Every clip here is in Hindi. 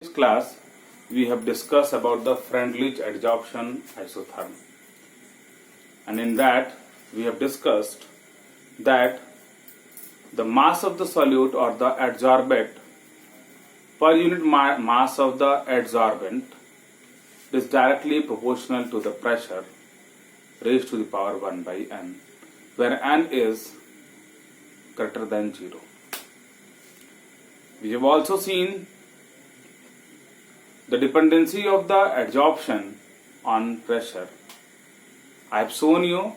This class we have discussed about the Freundlich adsorption isotherm, and in that we have discussed that the mass of the solute or the adsorbate per unit mass of the adsorbent is directly proportional to the pressure raised to the power 1 by n, where n is greater than 0. We have also seen the dependency of the adsorption on pressure. I have shown you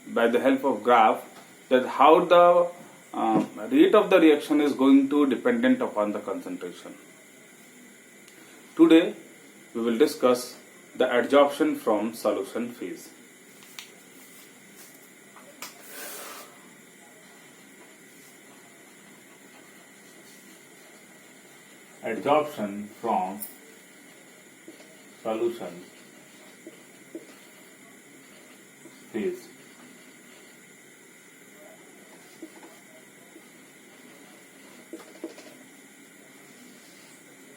by the help of graph that how the rate of the reaction is going to dependent upon the concentration. Today we will discuss the adsorption from solution phase. Adsorption from solution phase.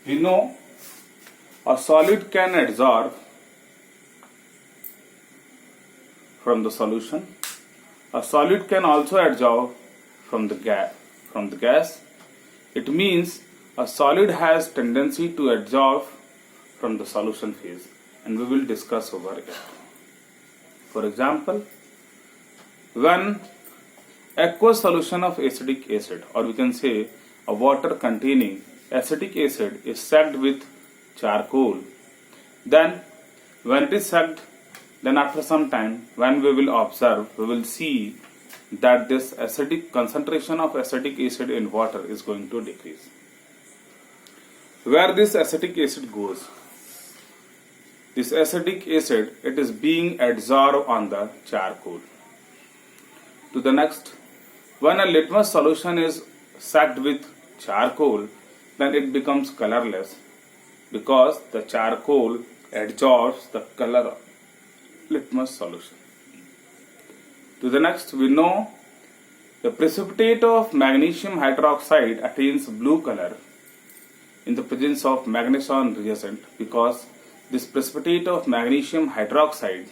We know a solid can adsorb from the solution. A solid can also adsorb from the gas. It means a solid has tendency to adsorb from the solution phase, and we will discuss over it. For example, when aqueous solution of acetic acid, or we can say a water containing acetic acid, is sucked with charcoal, then when it is sucked, then after some time when we will observe, we will see that this acidic concentration of acetic acid in water is going to decrease. Where this acetic acid goes, this acetic acid, it is being adsorbed on the charcoal. To the next, when a litmus solution is sucked with charcoal, then it becomes colorless because the charcoal adsorbs the color of litmus solution. To the next, we know the precipitate of magnesium hydroxide attains blue color in the presence of magnesium reagent because this precipitate of magnesium hydroxide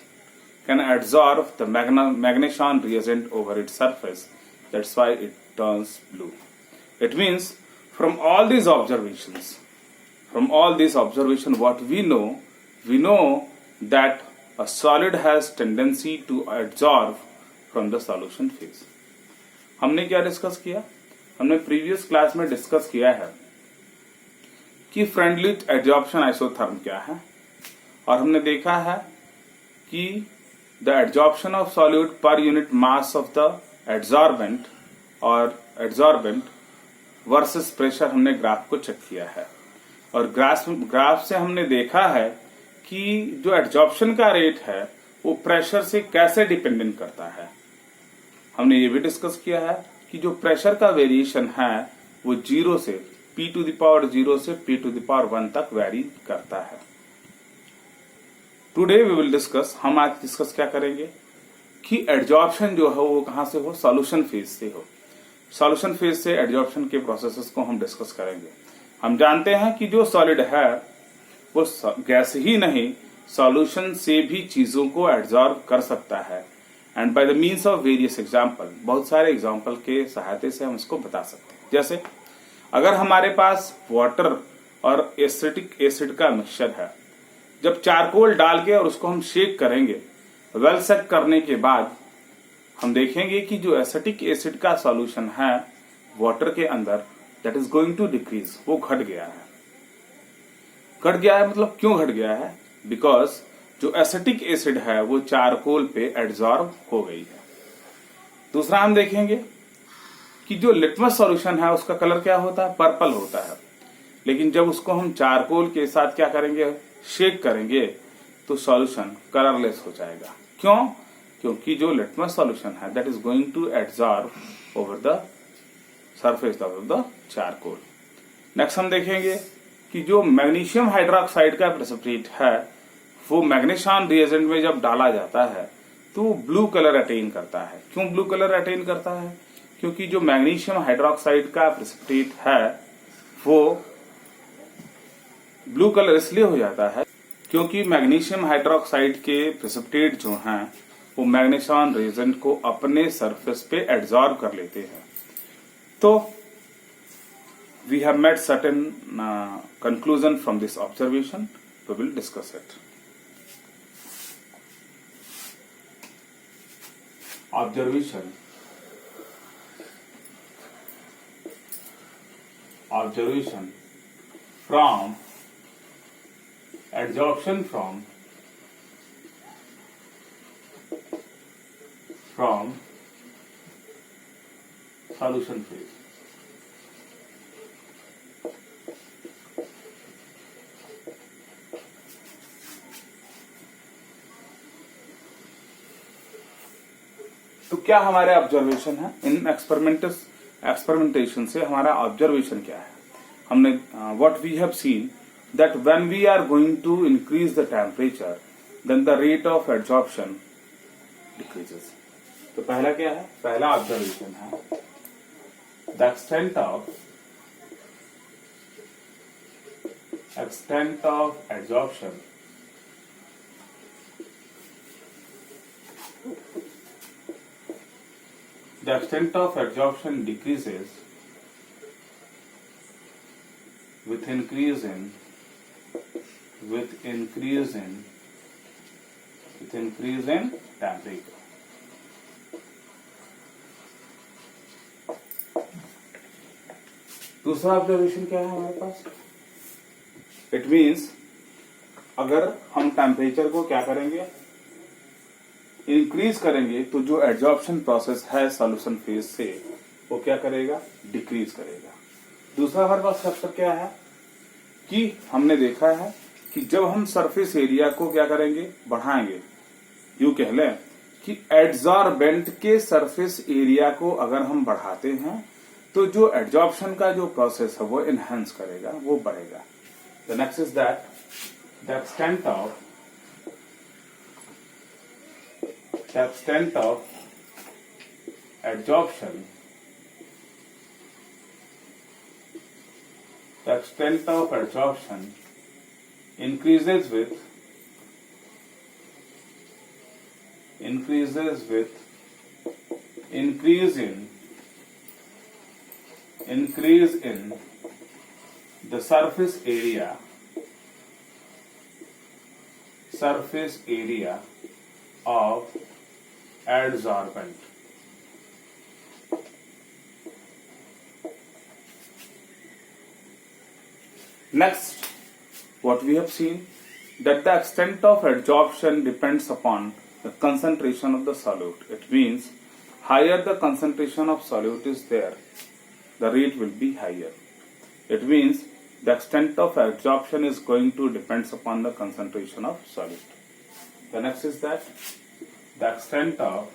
can adsorb the magnesium reagent over its surface. That's why it turns blue. It means from all these observations, what we know that a solid has tendency to adsorb from the solution phase. हमने क्या डिस्कस किया? हमने प्रीवियस क्लास में डिस्कस किया है कि फ्रेंडलिच एडजॉर्प्शन आइसोथर्म क्या है, और हमने देखा है कि the adsorption of solute per unit mass of the adsorbent और एडसॉर्बेंट वर्सेस प्रेशर हमने ग्राफ को चेक किया है, और ग्राफ से हमने देखा है कि जो एडजॉर्प्शन का रेट है वो प्रेशर से कैसे डिपेंडेंट करता है. हमने ये भी डिस्कस किया है कि जो प्रेशर का वेरिएशन है वो 0 से p टू द पावर 0 से p टू द पावर 1 तक वेरी करता है. टुडे वी विल डिस्कस, हम आज डिस्कस क्या करेंगे कि एडजॉर्प्शन जो है वो कहां से हो, सॉल्यूशन फेज से हो. सॉल्यूशन फेज से एडजॉर्प्शन के प्रोसेसेस को हम डिस्कस करेंगे. हम जानते हैं कि जो सॉलिड है वो गैस ही नहीं, सॉल्यूशन से भी चीजों को एडजॉर्ब कर सकता है, and by the means of various example, बहुत सारे एग्जाम्पल के सहायता से हम इसको बता सकते हैं. जैसे अगर हमारे पास वाटर और एसिटिक एसिड का मिक्सचर है, जब चारकोल डाल के और उसको हम शेक करेंगे, वेल सेक करने के बाद हम देखेंगे कि जो एसिटिक एसिड का सॉल्यूशन है वाटर के अंदर, that is going to decrease, वो घट गया है. घट गया है मतलब क्यों घट गया है? बिकॉज जो एसिटिक एसिड है वो चारकोल पे एडसॉर्ब हो गई है. दूसरा हम देखेंगे कि जो लिटमस सॉल्यूशन है उसका कलर क्या होता है, पर्पल होता है, लेकिन जब उसको हम चारकोल के साथ क्या करेंगे, शेक करेंगे, तो सॉल्यूशन कलरलेस हो जाएगा. क्यों? क्योंकि जो लिटमस सॉल्यूशन है that is going to adsorb over the surface of the charcoal. Next हम देखेंगे कि जो मैग्नीशियम हाइड्रोक्साइड का प्रेसिपिटेट है वो मैग्नीशियम रिएजेंट में जब डाला जाता है तो वो ब्लू कलर अटेन करता है. क्यों ब्लू कलर अटेन करता है? क्योंकि जो मैग्नीशियम हाइड्रोक्साइड का प्रेसिपिटेट है वो ब्लू कलर इसलिए हो जाता है क्योंकि मैग्नीशियम हाइड्रोक्साइड के प्रेसिपिटेट जो हैं वो मैग्नीशियम रेजेंट को अपने सरफेस पे एब्जॉर्ब कर लेते हैं। तो we have made certain conclusion from this observation, we will discuss it. Observation from adsorption from solution phase। तो क्या हमारे ऑब्जर्वेशन है इन एक्सपेरिमेंटेशन से? हमारा ऑब्जर्वेशन क्या है? हमने what we have seen that when we are going to increase the temperature then the rate of absorption decreases. तो पहला क्या है? पहला ऑब्जर्वेशन है the extent of absorption decreases with increase in temperature। दूसरा ऑब्जर्वेशन क्या है हमारे पास? इट मीन्स अगर हम टेम्परेचर को क्या करेंगे, इंक्रीज करेंगे, तो जो एब्जॉर्प्शन प्रोसेस है सॉल्यूशन फेज से वो क्या करेगा? डिक्रीज करेगा। दूसरा हमारे पास फैक्टर क्या है कि हमने देखा है कि जब हम सरफेस एरिया को क्या करेंगे? बढ़ाएंगे। यूं कह लें कि एड्सॉर्बेंट के सरफेस एरिया को अगर हम बढ़ाते हैं तो जो एब्जॉर्प्शन का जो प्रोसेस है वो एनहांस करेगा, वो बढ़ेगा। The next is that the extent of adsorption, increases with increase in the surface area of adsorbent। Next, what we have seen that the extent of adsorption depends upon the concentration of the solute. It means higher the concentration of solute is there, the rate will be higher. It means the extent of adsorption is going to depends upon the concentration of solute. The next is that the extent of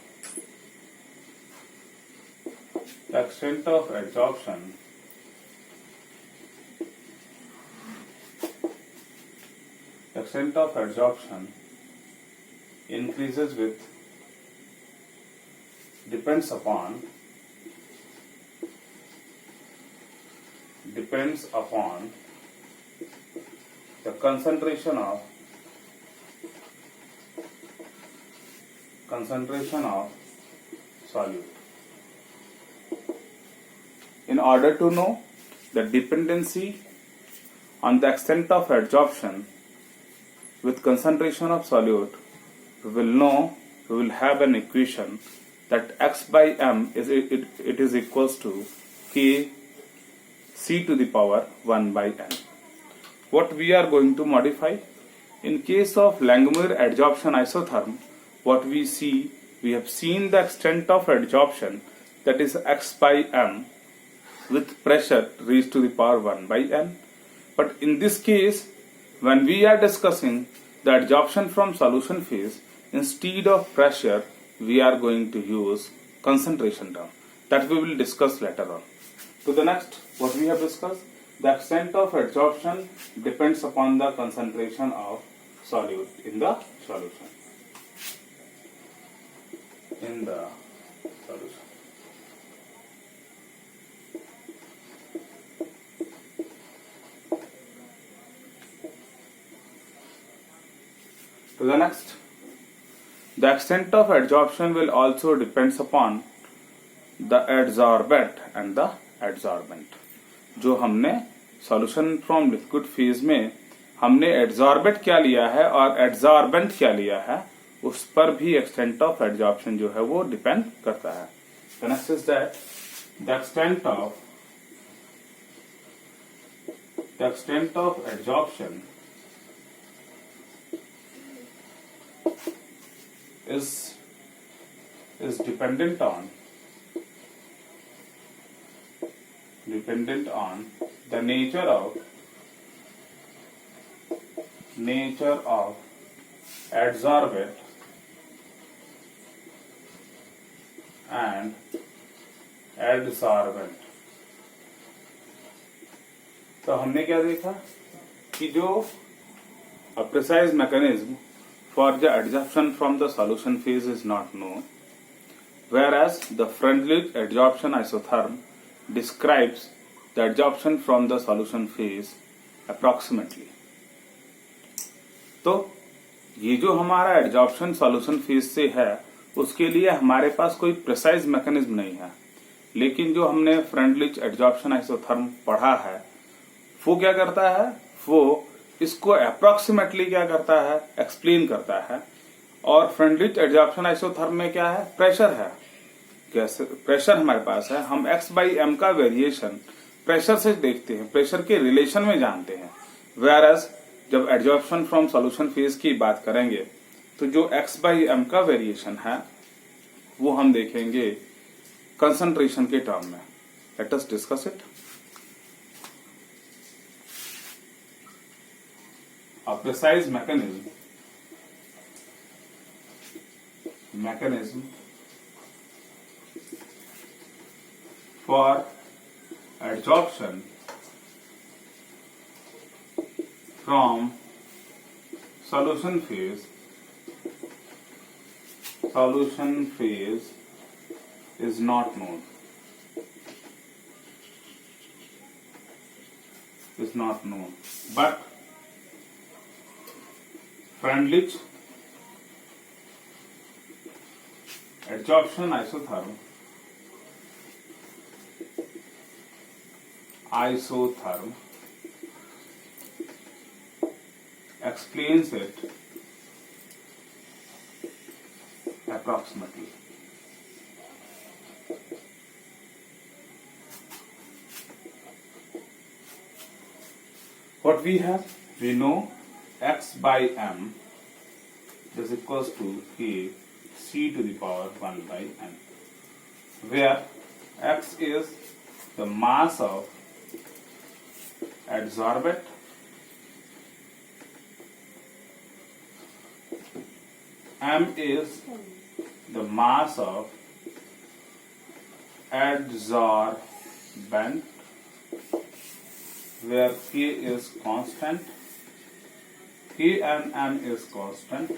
adsorption increases with depends upon the concentration of solute. In order to know the dependency on the extent of adsorption with concentration of solute, we will have an equation that x by m is equals to k c to the power 1 by n. What we are going to modify? In case of Langmuir adsorption isotherm, what we have seen the extent of adsorption, that is x by m, with pressure raised to the power 1 by n. But in this case, when we are discussing the adsorption from solution phase, instead of pressure, we are going to use concentration term. That we will discuss later on. To the next, what we have discussed, the extent of adsorption depends upon the concentration of solute in the solution. To the next, the extent of adsorption will also depends upon the adsorbent and the adsorbent. जो हमने सॉल्यूशन फ्रॉम लिक्विड फेज में हमने एडजॉर्बेंट क्या लिया है और एडजॉर्बेंट क्या लिया है, उस पर भी एक्सटेंट ऑफ एडजॉर्प्शन जो है वो डिपेंड करता है. The next is that the extent of adsorption is dependent on the nature of adsorbent and adsorbent. तो हमने क्या देखा कि जो a precise mechanism for the adsorption from the solution phase is not known, whereas the Freundlich adsorption isotherm describes the adsorption from the solution phase approximately. तो ये जो हमारा एडजॉर्प्शन सॉल्यूशन फेज से है उसके लिए हमारे पास कोई प्रिसाइज मैकेनिज्म नहीं है, लेकिन जो हमने फ्रेंडलिच एडजॉर्प्शन आइसोथर्म पढ़ा है वो क्या करता है, वो इसको अप्रोक्सीमेटली क्या करता है, एक्सप्लेन करता है. और फ्रेंडलिच एडजॉर्प्शन आइसोथर्म में क्या है, प्रेशर है. प्रेशर हमारे पास है, हम x/m का वेरिएशन प्रेशर से देखते हैं, प्रेशर के रिलेशन में जानते हैं. वेयरएज जब एडजॉर्प्शन फ्रॉम सॉल्यूशन फेज की बात करेंगे तो जो x/m का वेरिएशन है वो हम देखेंगे कंसंट्रेशन के टर्म में. Let us discuss it. A precise mechanism for adsorption from solution phase is not known. But Freundlich adsorption isotherm explains it approximately. What we have, we know x/m is equals to k c to the power 1/n, where x is the mass of adsorbent m is the mass of adsorbent, where k is constant, k and m is constant,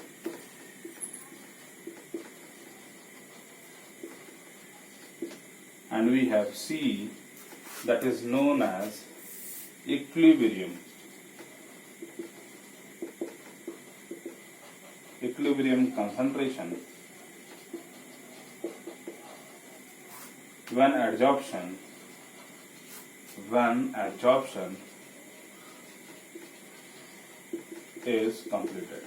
and we have c that is known as equilibrium concentration when adsorption is completed.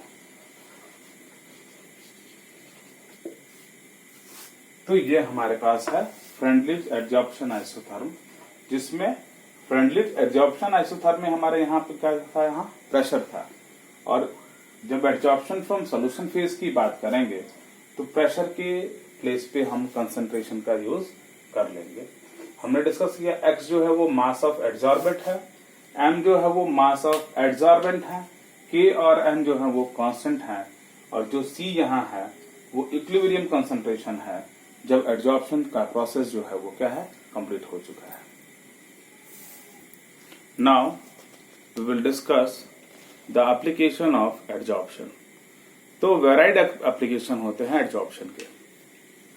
तो ये हमारे पास है फ्रेंडलिच एडजॉर्प्शन आइसोथर्म, जिसमें फ्रेंडलिच एडजॉर्प्शन आइसोथर्म में हमारे यहाँ पे क्या था, यहाँ प्रेशर था. और जब एडजॉर्प्शन फ्रॉम सॉल्यूशन फेज की बात करेंगे तो प्रेशर के प्लेस पे हम कंसंट्रेशन का यूज कर लेंगे. हमने डिस्कस किया x जो है वो मास ऑफ एडसॉर्बेंट है, m जो है वो मास ऑफ एडसॉर्बेंट है, k और n जो है वो कांस्टेंट है, और जो c यहाँ है वो इक्विलिब्रियम कंसंट्रेशन है जब एडसॉर्प्शन का प्रोसेस जो है वो क्या है, कंप्लीट हो चुका है. Now we will discuss the application of adsorption. तो वेराइड एप्लीकेशन होते हैं एडसॉर्प्शन के.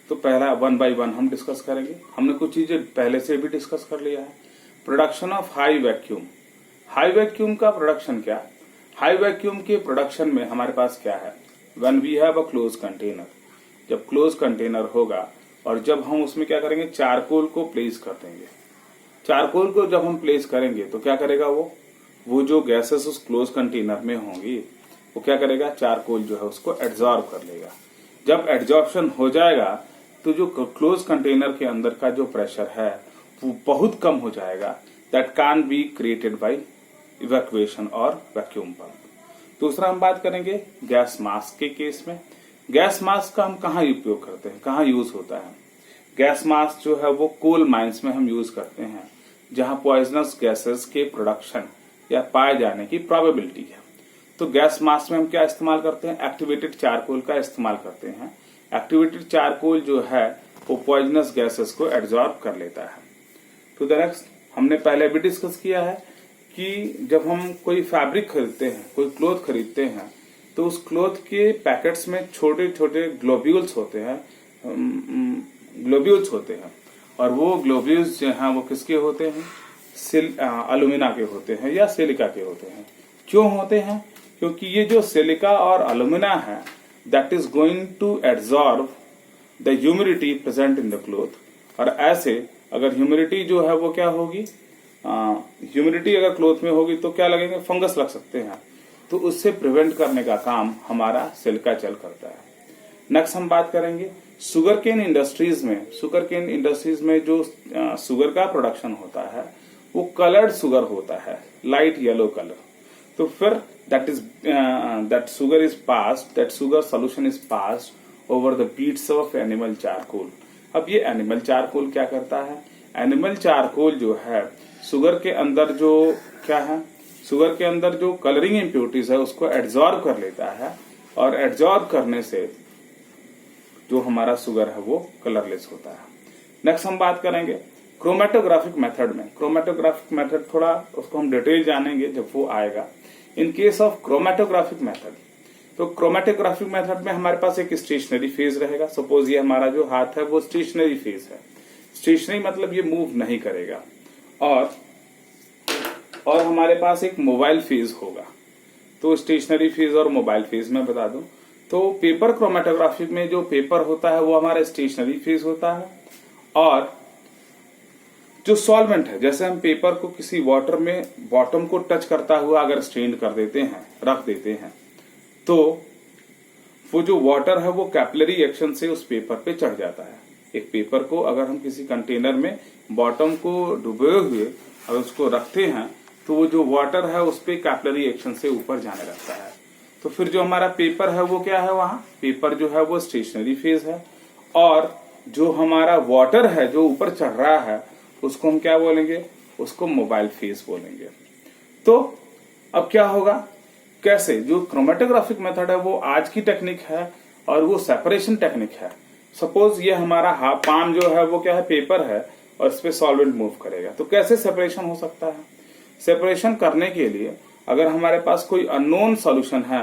तो पहला 1 by 1 हम डिस्कस करेंगे. हमने कुछ चीजें पहले से भी डिस्कस कर लिया है. Production of high vacuum. High vacuum का प्रोडक्शन क्या, हाई वैक्यूम के प्रोडक्शन में हमारे पास क्या है, when we have a close container, जब क्लोज कंटेनर होगा और जब हम उसमें क्या करेंगे, चारकोल को प्लेस कर देंगे। चारकोल को जब हम प्लेस करेंगे तो क्या करेगा, वो जो गैसेस उस क्लोज कंटेनर में होंगी वो क्या करेगा, चारकोल जो है उसको एब्जॉर्ब कर लेगा। जब एब्जॉर्प्शन हो जाएगा तो जो क्लोज कंटेनर के अंदर का जो प्रेशर है वो बहुत कम हो जाएगा, that can be created by evacuation और वैक्यूम पंप। दूसरा हम बात करेंगे गैस मास्क के केस में। गैस मास्क का हम कहाँ उपयोग करते हैं, कहाँ यूज होता है? गैस मास्क जो है वो कोल माइंस में हम यूज करते हैं, जहां पॉइजनस गैसेस के प्रोडक्शन या पाए जाने की प्रोबेबिलिटी है। तो गैस मास्क में हम क्या इस्तेमाल करते हैं, एक्टिवेटेड चारकोल का इस्तेमाल करते हैं। एक्टिवेटेड चारकोल जो है वो पॉइजनस गैसेस को एब्जॉर्ब कर लेता है। तो द नेक्स्ट, हमने पहले भी डिस्कस किया है कि जब हम कोई फैब्रिक खरीदते हैं, कोई क्लॉथ खरीदते हैं, तो उस क्लॉथ के पैकेट्स में छोटे छोटे ग्लोब्यूल्स होते हैं, और वो ग्लोब्यूल्स जो हैं वो किसके होते हैं, एल्यूमिना के होते हैं या सिलिका के होते हैं। क्यों होते हैं? क्योंकि ये जो सिलिका और एल्यूमिना है that is going to absorb the humidity present in the cloth. और ऐसे अगर ह्यूमिडिटी जो है वो क्या होगी, ह्यूमिडिटी अगर क्लॉथ में होगी तो क्या लगेंगे, फंगस लग सकते हैं। तो उससे प्रिवेंट करने का काम हमारा सिलिका जेल करता है। नेक्स्ट हम बात करेंगे शुगर केन इंडस्ट्रीज में। शुगर केन इंडस्ट्रीज में जो शुगर का प्रोडक्शन होता है वो कलर्ड शुगर होता है, लाइट येलो कलर। तो फिर that sugar solution is passed over the beds of animal charcoal. अब ये एनिमल चारकोल क्या करता है, एनिमल चारकोल जो है शुगर के अंदर जो क्या है, शुगर के अंदर जो कलरिंग इम्प्योरिटीज है उसको एब्जॉर्ब कर लेता है, और एब्जॉर्ब करने से जो हमारा शुगर है वो कलरलेस होता है। नेक्स्ट हम बात करेंगे क्रोमेटोग्राफिक मेथड में। क्रोमेटोग्राफिक मेथड थोड़ा उसको हम डिटेल जानेंगे जब वो आएगा। इन केस ऑफ क्रोमेटोग्राफिक मेथड, तो क्रोमेटोग्राफिक मेथड में हमारे पास एक स्टेशनरी फेज रहेगा। सपोज ये हमारा जो हाथ है वो स्टेशनरी फेज है। स्टेशनरी मतलब ये मूव नहीं करेगा। और हमारे पास एक मोबाइल फेज होगा। तो स्टेशनरी फेज और मोबाइल फेज में बता दूं तो पेपर क्रोमेटोग्राफी में जो पेपर होता है वो हमारा स्टेशनरी फेज होता है, और जो सॉल्वेंट है, जैसे हम पेपर को किसी वाटर में बॉटम को टच करता हुआ अगर स्ट्रेन कर देते हैं, रख देते हैं, तो वो जो वाटर है वो कैपिलरी एक्शन से उस पेपर पे चढ़ जाता है। एक पेपर को अगर हम किसी कंटेनर में बॉटम को डुबोए हुए अगर उसको रखते हैं तो वो जो वाटर है उस पे कैपिलरी एक्शन से ऊपर जाने लगता है। तो फिर जो हमारा पेपर है वो क्या है, वहां पेपर जो है वो स्टेशनरी फेज है, और जो हमारा वाटर है जो ऊपर चढ़ रहा है उसको हम क्या बोलेंगे, उसको मोबाइल फेज बोलेंगे। तो अब क्या होगा, कैसे, जो क्रोमेटोग्राफिक मेथड है वो आज की टेक्निक है और वो सेपरेशन टेक्निक है। सपोज ये हमारा पाम जो है वो क्या है, पेपर है, और इस पे सॉल्वेंट मूव करेगा, तो कैसे सेपरेशन हो सकता है? सेपरेशन करने के लिए अगर हमारे पास कोई अननोन सॉल्यूशन है,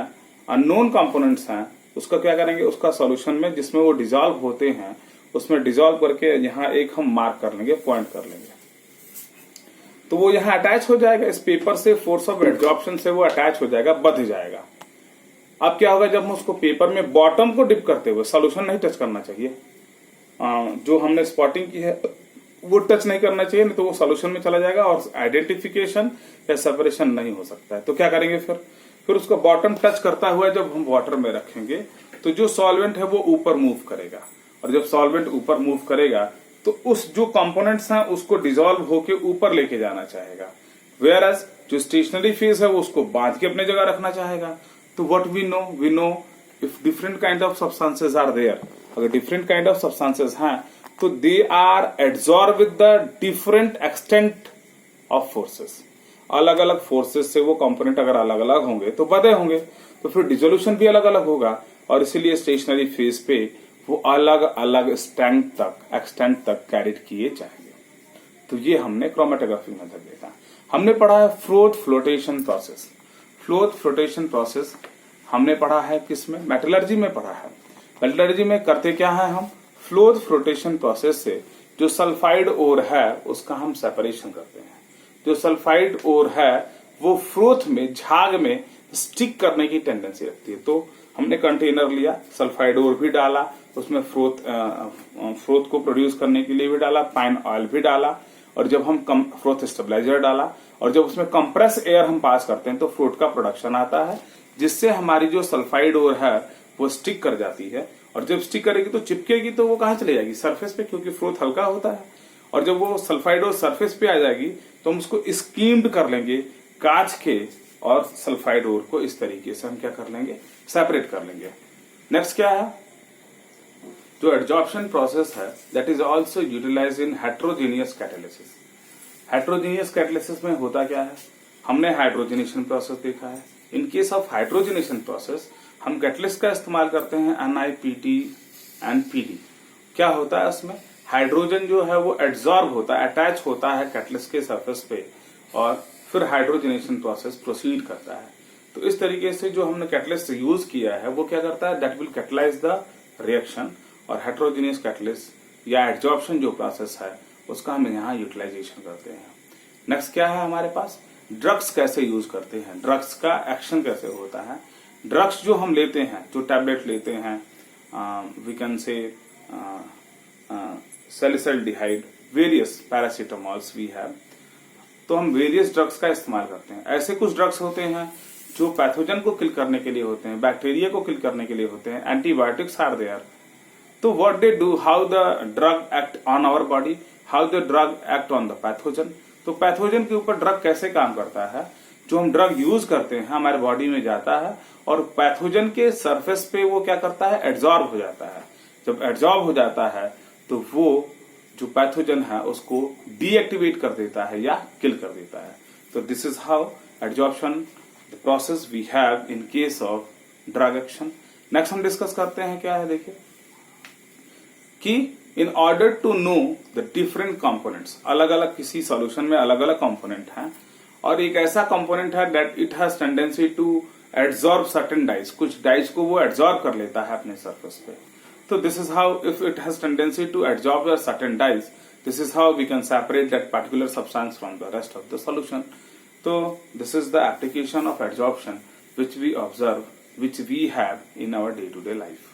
अननोन कंपोनेंट्स हैं, उसका क्या करेंगे, उसका सॉल्यूशन में जिसमें वो डिजॉल्व होते हैं उसमें डिजॉल्व करके यहाँ एक हम मार्क कर लेंगे, पॉइंट कर लेंगे, तो वो यहाँ अटैच हो जाएगा इस पेपर से, फोर्स ऑफ एब्जॉर्प्शन से वो अटैच हो जाएगा, बंध जाएगा। अब क्या होगा, जब हम उसको पेपर में बॉटम को डिप करते हुए, सॉल्यूशन नहीं टच करना चाहिए, जो हमने स्पॉटिंग की है वो टच नहीं करना चाहिए, नहीं तो वो सॉल्यूशन में चला जाएगा और आइडेंटिफिकेशन या सेपरेशन नहीं हो सकता है। तो क्या करेंगे, फिर उसको बॉटम टच करता हुआ जब हम वाटर में रखेंगे तो जो सॉल्वेंट है वो ऊपर मूव करेगा, और जब सॉल्वेंट ऊपर मूव करेगा तो उस जो कंपोनेंट्स हैं उसको डिसॉल्व होके ऊपर लेके जाना चाहेगा, वेयर एज जो स्टेशनरी फेज है वो उसको बांध के अपने जगह रखना चाहेगा। तो what we know if different kind of substances are there, अगर डिफरेंट काइंड ऑफ सब्सटेंसेस हैं तो they are absorb with the different extent of forces. अलग अलग फोर्सेस से वो कंपोनेंट अगर अलग अलग होंगे तो बड़े होंगे, तो फिर डिसोल्यूशन भी अलग अलग होगा, और इसीलिए स्टेशनरी फेज पे वो अलग अलग एक्सटेंट तक कैरिड किए जाएंगे। तो ये हमने क्रोमेटोग्राफी मेथड देखा। हमने पढ़ा है फ्लोटेशन प्रोसेस। फ्लोटेशन प्रोसेस हमने पढ़ा है किसमें, मेटलर्जी में पढ़ा है। मेटलर्जी में करते क्या है, हम फ्लोटेशन प्रोसेस से जो सल्फाइड ओर है उसका हम सेपरेशन करते हैं। जो सल्फाइड ओर है वो फ्रोथ में, झाग में स्टिक करने की टेंडेंसी रखती है। तो हमने कंटेनर लिया, सल्फाइड ओर भी डाला, उसमें फ्रोथ को प्रोड्यूस करने के लिए भी डाला, पाइन ऑयल भी डाला, और जब हम फ्रोथ स्टेबलाइजर डाला, और जब उसमें कंप्रेस एयर हम पास करते हैं तो फ्रोथ का प्रोडक्शन आता है, जिससे हमारी जो सल्फाइड ओर है वो स्टिक कर जाती है। और जब स्टिक करेगी तो चिपकेगी तो वो कहाँ चले जाएगी? सरफेस पे, क्योंकि फ्रोथ हल्का होता है। और जब वो सल्फाइड ओर सरफेस पे आ जाएगी तो हम उसको स्कीम्ड कर लेंगे कांच के, और सल्फाइड ओर को इस तरीके से हम क्या कर लेंगे? सेपरेट कर लेंगे। नेक्स्ट क्या है? जो एडजॉर्प्शन प्रोसेस है that is also utilized in heterogeneous catalysis. Heterogeneous catalysis में होता क्या है? हमने हाइड्रोजनेशन प्रोसेस देखा है। In case of hydrogenation process हम कैटलिस्ट का इस्तेमाल करते हैं NiPT एंड PD। क्या होता है उसमें? हाइड्रोजन जो है वो एड्सॉर्ब होता है, अटैच होता है कैटलिस्ट के सरफेस पे, और फिर हाइड्रोजनेशन प्रोसेस प्रोसीड करता है। तो इस तरीके से जो हमने कैटलिस्ट यूज किया है वो क्या करता है? That will catalyse the reaction. और हेट्रोजीनियस कैटलिस्ट या एडजॉर्प्शन जो प्रोसेस है उसका हम यहाँ यूटिलाइजेशन करते हैं। नेक्स्ट क्या है हमारे पास? ड्रग्स कैसे यूज करते हैं, ड्रग्स का एक्शन कैसे होता है। ड्रग्स जो हम लेते हैं, जो टैबलेट लेते हैं, we can say salicylaldehyde, various paracetamols we have, तो हम वेरियस ड्रग्स का इस्तेमाल करते हैं। ऐसे कुछ ड्रग्स होते हैं जो पैथोजन को किल करने के लिए होते हैं, बैक्टीरिया को किल करने के लिए होते हैं, एंटीबायोटिक्स आर देयर। तो what they do, how the drug act on our body, how the drug act on the pathogen. तो पैथोजन के ऊपर ड्रग कैसे काम करता है? जो हम ड्रग यूज करते हैं हमारे बॉडी में जाता है और पैथोजन के सरफेस पे वो क्या करता है? एड्सॉर्ब हो जाता है। जब एड्सॉर्ब हो जाता है तो वो जो पैथोजन है उसको डीएक्टिवेट कर देता है या किल कर देता है। तो this is how adsorption the process we have in case of drug action. Next हम डिस्कस करते हैं क्या है, देखिए कि in order to know the different components, अलग अलग किसी सॉल्यूशन में अलग अलग कंपोनेंट हैं, और एक ऐसा कंपोनेंट है that it has tendency to adsorb certain dyes, कुछ डाइज को वो एड्सॉर्ब कर लेता है अपने सरफेस पे। तो this is how, if it has tendency to adsorb certain dyes, this is how we can separate that particular substance from the rest of the solution. तो this is the application of adsorption which we observe, which we have in our day-to-day life.